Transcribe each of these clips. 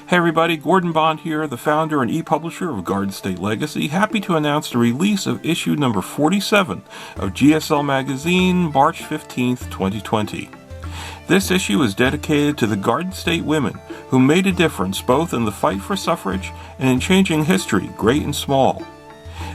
Hey everybody, Gordon Bond here, the founder and e-publisher of Garden State Legacy, happy to announce the release of issue number 47 of GSL Magazine, March 15th, 2020. This issue is dedicated to the Garden State women who made a difference both in the fight for suffrage and in changing history, great and small.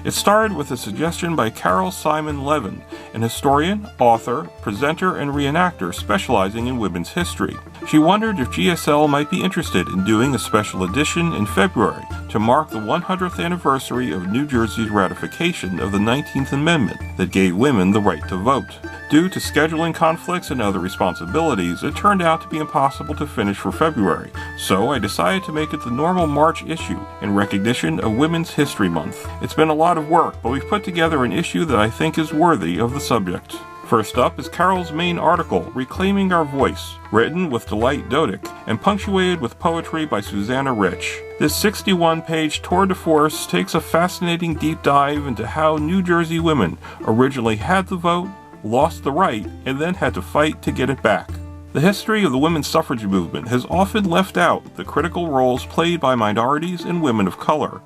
It started with a suggestion by Carol Simon Levin, an historian, author, presenter, and reenactor specializing in women's history. She wondered if GSL might be interested in doing a special edition in February to mark the 100th anniversary of New Jersey's ratification of the 19th Amendment that gave women the right to vote. Due to scheduling conflicts and other responsibilities, it turned out to be impossible to finish for February, so I decided to make it the normal March issue in recognition of Women's History Month. It's been a lot of work, but we've put together an issue that I think is worthy of the subject. First up is Carol's main article, Reclaiming Our Voice, written with Delight Dodick and punctuated with poetry by Susanna Rich. This 61-page tour de force takes a fascinating deep dive into how New Jersey women originally had the vote, lost the right, and then had to fight to get it back. The history of the women's suffrage movement has often left out the critical roles played by minorities and women of color.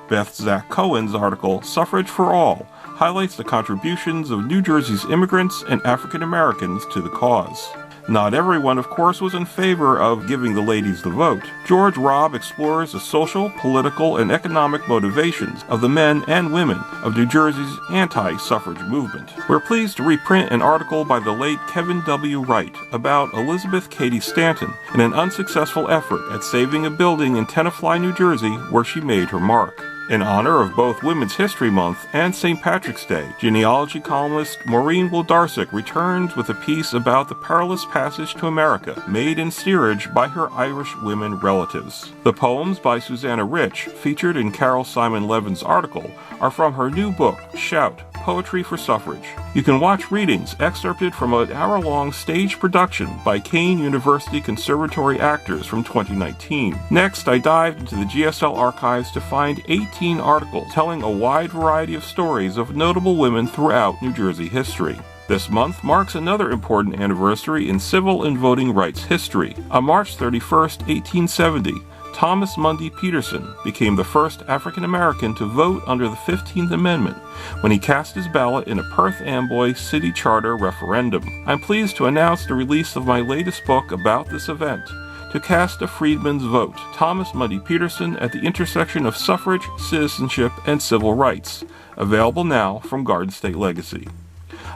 Beth Zach Cohen's article, Suffrage for All, highlights the contributions of New Jersey's immigrants and African Americans to the cause. Not everyone, of course, was in favor of giving the ladies the vote. George Robb explores the social, political, and economic motivations of the men and women of New Jersey's anti-suffrage movement. We're pleased to reprint an article by the late Kevin W. Wright about Elizabeth Cady Stanton in an unsuccessful effort at saving a building in Tenafly, New Jersey, where she made her mark. In honor of both Women's History Month and St. Patrick's Day, genealogy columnist Maureen Wlodarczyk returns with a piece about the perilous passage to America made in steerage by her Irish women relatives. The poems by Susanna Rich, featured in Carol Simon Levin's article, are from her new book, Shout! Poetry for Suffrage. You can watch readings excerpted from an hour-long stage production by Kane University Conservatory actors from 2019. Next, I dived into the GSL Archives to find 18 articles telling a wide variety of stories of notable women throughout New Jersey history. This month marks another important anniversary in civil and voting rights history. On March 31st, 1870, Thomas Mundy Peterson became the first African American to vote under the 15th Amendment when he cast his ballot in a Perth Amboy city charter referendum. I'm pleased to announce the release of my latest book about this event, To Cast a Freedman's Vote, Thomas Mundy Peterson at the Intersection of Suffrage, Citizenship, and Civil Rights, available now from Garden State Legacy.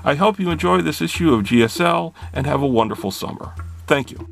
I hope you enjoy this issue of GSL and have a wonderful summer. Thank you.